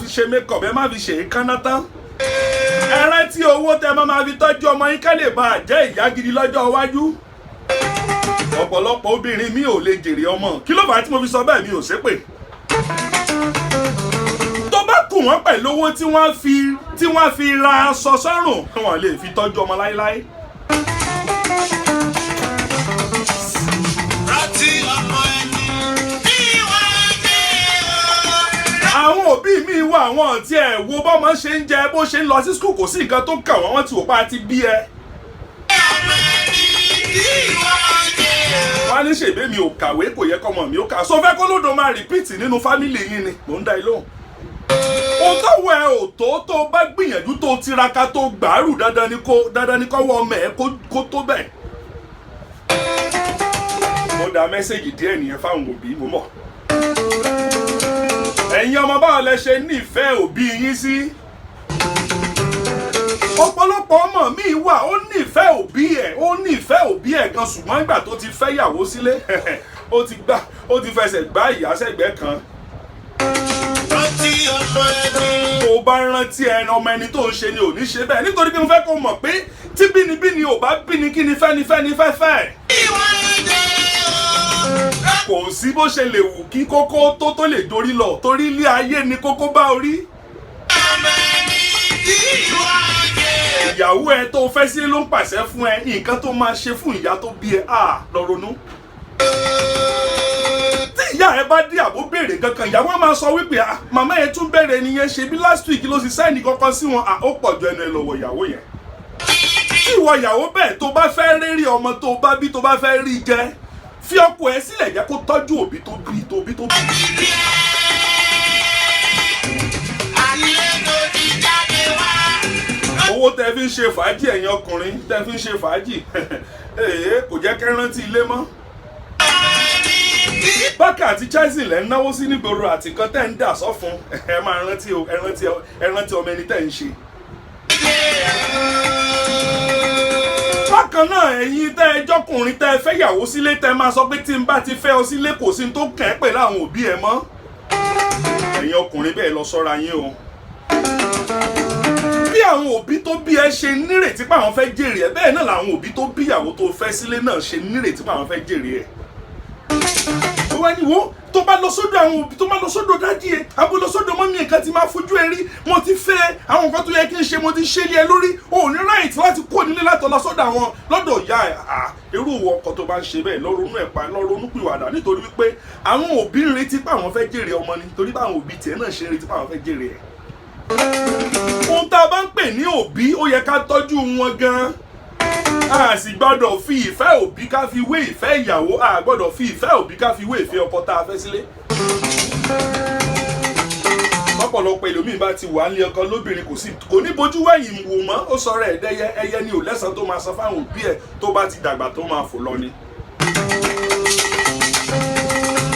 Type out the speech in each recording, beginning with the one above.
fi ṣe makeup ẹ má fi ṣe èékánná tán ẹ rántí owó tẹ máa fi tọ́jú ọmọ yín ká lè bá jẹ́ ìyá gidi lọ́jọ́ iwájú ọ̀pọ̀lọpọ̀ obìnrin mi ò lè jèrè ọmọ kí ló fà á tí mo fi sọ bẹ́ẹ̀ mi ò ṣépè tó bá kù wọ́n pẹ̀lú owó tí wọ́n fi ra aṣọ sọ́rùn wọn lè fi tọ́jú ọmọ láéláé. àwọn òbí mi wà àwọn tí ẹ wo bọ́mọ ṣe ń jẹ bó ṣe ń lọ sí skul kò sí nǹkan tó kà wọ́n ti wò pa ti bí ẹ. wọ́n á ní ṣèbé mi ò kàwé kò yẹ kọ́mọ mi ó kà so fẹ́ kó lódò máa rìpíìtì nínú fámìlì yín ni mò ń dá ilé òun. ohun tó wẹ òtó tó bá gbìyànjú tó tiraka tó gbàárù dandan ni kọ́ wọ ọmọ ẹ kó tó bẹ̀. mo dá mẹ́sẹ̀gì díẹ̀ nìyẹn fáwọn òbí mo mọ̀. ẹ̀yin ọmọ báwo lẹ ṣe nífẹ̀ẹ́ òbí yín sí. ọ̀pọ̀lọpọ̀ ọmọ mi wà ó nífẹ̀ẹ́ òbí ẹ̀ gan ṣùgbọ́n ìgbà tó ti fẹ́ yàwó sílé ó ti fẹsẹ̀ gbá ìyá sẹ́gbẹ̀ẹ́ kan. tó bá rántí ẹni ọmọ ẹni tó ń ṣe ni ò ní ṣe bẹ́ẹ̀ nítorí pé mo fẹ́ kó mọ̀ pé tí bínibíni ò bá bíni kí ni fẹ́ni fẹ́fẹ́. kò sí bó ṣe lè wù kí kókó tó lè dorí lọ torí ilé ayé ni kókó bá orí. ìyàwó ẹ tó fẹ́ sí ló ń pàṣẹ fún ẹ nǹkan tó máa ṣe fún ìyá tó bí ẹ lọ ronú. tí ìyá ẹ bá dé àbó béèrè kankan ìyàwó máa sọ wípé màmá ẹ tún bẹ̀rẹ̀ nìyẹn ṣe bí last week ló sì sẹ́ni kankan sí wọn ó pọ̀ ju ẹnu ẹ lọ́wọ́ ìyàwó yẹn. tí ìwọ ìyàwó bẹ́ẹ̀ tó bá fẹ́ rí ọmọ tó bá bí tó bá fẹ́ rí jẹ fi ọkọ ẹ sílẹ̀ jẹ́ kó tọ́jú òbí tó bí. owó tẹ fi ń ṣe fàájì ẹ̀yin ọkùnrin tẹ fi ń ṣe fàájì kò jẹ́ kẹ́ rántí ilé mọ́. Bákà àti Chelsea lẹ́ ń náwó sí nígboro àti kan tẹ́ ń dà sọ́fun ẹ máa rántí ọmọ ẹni tẹ́ ń ṣe. bákan náà ẹ̀yin tẹ́ ẹ jọkùnrin tẹ́ ẹ fẹ́ yàwó sílé tẹ́ máa sọ pé tí n bá ti fẹ́ ọ sílé kò sí tó kàn ẹ́ pẹ̀lú àwọn òbí ẹ mọ́. ẹ̀yin ọkùnrin bẹ́ẹ̀ lọ ṣọ́ra yín o. bí àwọn òbí tó bí ẹ ṣe nírètí pé àwọn fẹ́ jèrè ẹ bẹ́ẹ̀ náà làwọn òbí tó bí ìyàwó tó fẹ́ sílé náà ṣe nírètí pé àwọn fẹ́ jèrè ẹ. ó wá ní wo tó bá lọ sódò àwọn òbí tó bá lọ sódò dádì ẹ àbó lọ sódò mọ́mí nǹkan ti máa fojú ẹ rí mo ti fẹ́ àwọn nǹkan tó yẹ kí n ṣe mo ti ṣe lé ẹ lórí o ò ní right láti kó nílé látọ̀ lọ sódò àwọn lọ́dọ̀ ìyá ẹ irú ìwọ ọkọ tó bá ń ṣe bẹ́ẹ̀ lọ ronú pìwàdà nítorí wípé àwọn òbí ń retí pé àwọn fẹ́ jèrè ọmọ ni torí báwọn òbí tiẹ̀ náà ṣe ń retí pé àwọn fẹ́ jèrè ẹ̀. ohun tá a bá ń pè ní òbí ó yẹ ká tọ́jú wọn gan-an a sì gbọ́dọ̀ fi ìfẹ́ òbí ká fi wé ìfẹ́ ìyàwó a gbọ́dọ̀ fi ìfẹ́ òbí ká fi wé ìfẹ́ ọkọ tá a fẹ́ sílé. ọ̀pọ̀lọpọ̀ ẹlòmíín bá ti wà nílé ọkọ lóbìnrin kò ní bójú wẹ̀yìn wò mọ́ ó sọ̀rọ̀ ẹ̀dẹ́yẹ ẹyẹ ni ò lẹ́sàn tó máa san fáwọn òbí ẹ̀ tó bá ti dàgbà tó máa fò lọ ni.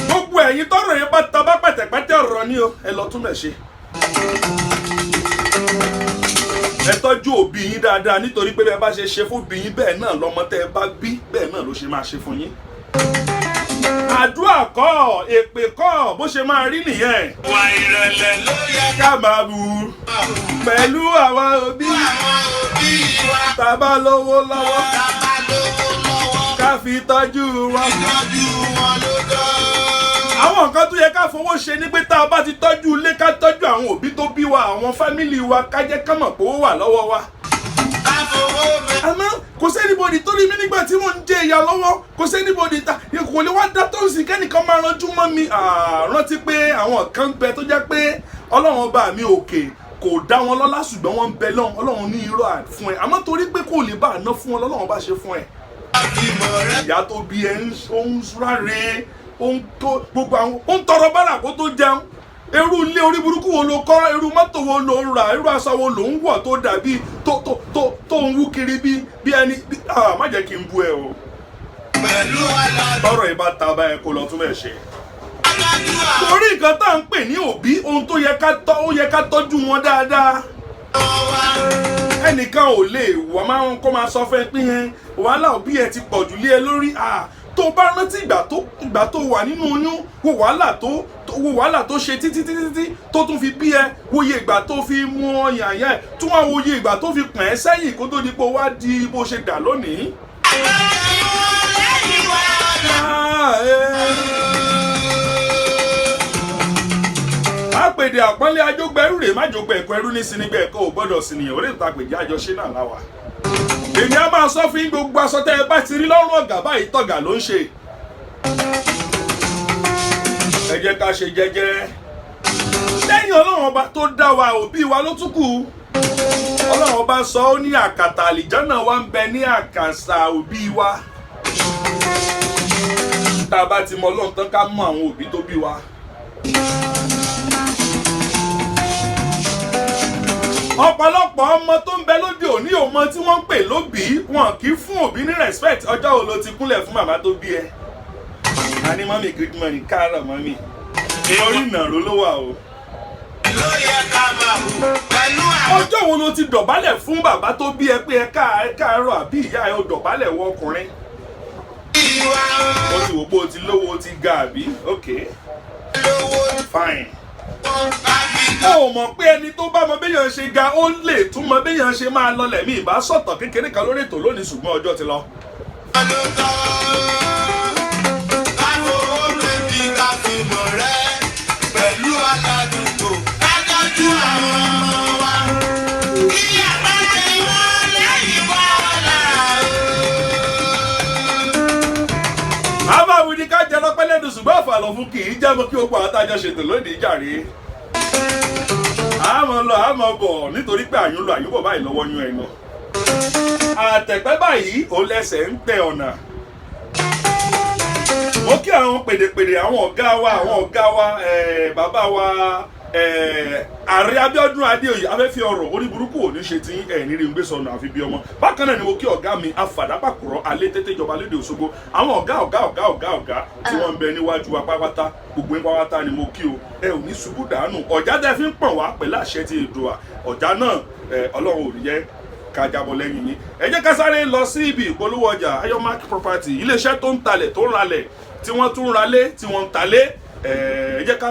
gbogbo ẹ̀yin tọrọ yẹn bá ta bá pẹ̀tẹ̀pẹ̀tẹ̀ ọ̀rọ̀ ni o ẹ lọ tún mẹ̀ ṣe. ẹ tọ́jú òbí yín dáadáa nítorí pé bẹ́ẹ̀ bá ṣe ṣe fún òbí yín bẹ́ẹ̀ náà lọ́mọ tẹ́ ẹ bá bí bẹ́ẹ̀ náà ló ṣe máa ṣe fún yín. àdúrà kọ́ èpè kọ́ bó ṣe máa rí nìyẹn. wà ìrẹ̀lẹ̀ ló yẹ ká máa bù pẹ̀lú àwọn òbí tàbá lówó lọ́wọ́ ká fi tọ́jú wọn. àwọn nǹkan tó yẹ ká fowó ṣe ni pé tá a bá ti tọ́jú ilé ká tọ́jú àwọn òbí tó bí wa àwọn fámìlì wa ká jẹ́ ká mọ̀ pé ó wà lọ́wọ́ wa. àmọ́ kò sẹ́nibodì tó rí mi nígbà tí wọ́n ń jẹ ìyá lọ́wọ́ kò sẹ́nibodì ta kò lè wá dá tó ń sìn kẹ́nìkan máa ranjú mọ́ mi. rántí pé àwọn kan ń bẹ tó jẹ́ pé ọlọ́run ọba mi òkè kò dá wọn lọ́lá ṣùgbọ́n wọ́n ń bẹ lọ́hùn ọlọ́run ní irọ́ fún ẹ àmọ́ torí pé kò lè bá àná fún ọ lọ́lọ́run bá ṣe fún ẹ. ìyá tó bí ẹ ń ráre gbogbo àwọn ó ń tọrọ bára kó tó jẹun irú ilé orí burúkú wo ló kọ́ irú mọ́tò wo ló rà irú aṣọ wo ló ń wọ̀ tó dàbí tó ń wú kiri bí ẹni má jẹ́ kí n bú ẹ o. tọrọ ìbá ta bá ẹ kó lọ tún bẹ̀ ṣe. torí nǹkan tá à ń pè ní òbí ohun tó yẹ ká tọ́jú wọn dáadáa. ẹnìkan ò lè wọ́n máa ń kó máa sọ fún ẹ pé yẹn wàhálà òbí ẹ ti pọ̀ jù lé ẹ lórí tó bá rántí ìgbà tó wà nínú oyún wo wàhálà tó ṣe títí tó tún fi bí ẹ wòye ìgbà tó fi mú ọyàn àyà ẹ tún wá wòye ìgbà tó fi pọ̀n ẹ́ sẹ́yìn kó tó di pé wá di bó ṣe dà lónìí. Àpèdè àpọ́nlé ajógbẹ́rú rè má jógbẹ́ ẹ̀kọ́ ẹrú ní sinigbẹ́ ẹ̀kọ́ ò gbọ́dọ̀ sìnìyàn orí ìta pèjì àjọṣe náà láwà. Èmi á máa sọ fún gbogbo aṣọ tẹ́ ẹ bá ti rí lọ́rùn ọ̀gá báyìí tọ̀gà ló ń ṣe. Ẹ jẹ́ ká ṣe jẹ́jẹ́. Lẹ́yìn Ọlọ́run ọba tó dá wa òbí wa ló tún kù. Ọlọ́run ọba sọ ó ní àkàtà àlìjánà wa ń bẹ ní àkàsà òbí wa. Tá a bá ti mọ Ọlọ́run tán ká mọ àwọn òbí tó bí wa. Ọ̀pọ̀lọpọ̀ ọmọ tó ń bẹ lóde òní ò mọ tí wọ́n ń pè lóbìí wọn kì í fún òbí ní respect ọjọ́ wo ló ti kúnlẹ̀ fún màmá tó bí ẹ. A ní mọ́mì good morning káàárọ̀ mọ́mì orí ìnàró ló wà o. Ọjọ́ wo ló ti dọ̀bálẹ̀ fún bàbá tó bí ẹ pé ẹ káàárọ̀ àbí ìyá ẹ ò dọ̀bálẹ̀ wọ ọkùnrin. Ó ti wò pé o ti lówó o ti ga àbí ok fine. Ó mọ̀ pé ẹni tó bá mọ béèyàn ṣe ga ó lè tún mọ béèyàn ṣe máa lọlẹ̀ mí ìbá sọ̀tàn kékeré kan lórí ètò lónìí ṣùgbọ́n ọjọ́ ti lọ. Pẹ̀lú aládùúgbò kájọ́jú àwọn ọmọ wa kí àbájẹ wọn lẹ́yìn wá lára. Àbáwí ni ká jẹ lọ́pẹ́ lẹ́nu ṣùgbọ́n àfàlọ́ fún kì í jẹ́ mọ́ kí ó pa àtàjọ ṣètò lónìí jàre. Àmọ́ lọ àmọ́ bọ̀ nítorí pé àyùn lọ àyùn bọ̀ báyìí lọ́wọ́ yún ẹnu. Àtẹ̀pẹ́ báyìí ó lẹ́sẹ̀ ń tẹ ọ̀nà. Mo kí àwọn pèdèpèdè àwọn ọ̀gá wa bàbá wa Ààrẹ Abíọ́dún Adéoyè afẹ́fẹ́ ọ̀rọ̀ orí burúkú ò ní ṣe tí ní rí ń gbé sọnù àfi bí ọmọ. Bákan náà ni mo kí ọ̀gá mi afàdápàkùrọ̀ alẹ́ tètè ìjọba lédè Òṣogbo àwọn ọ̀gá tí wọ́n ń bẹ níwájú wa pátápátá gbogbo yín pátápátá ni mo kí o ẹ ò ní ṣubú dànù ọ̀já tẹ́ fi ń pọ̀n wá pẹ̀lú àṣẹ ti Èdùà ọ̀já náà Ọlọ́run ò ní jẹ́ ká jábọ̀ lẹ́yìn yín. Ẹ jẹ́ ká sáré lọ sí ibi ìpolówó ọjà Ayomark Property iléeṣẹ́ tó ń talẹ̀ tó ń ralẹ̀ tí wọ́n tún ralé tí wọ́n ń talé ẹ jẹ́ ká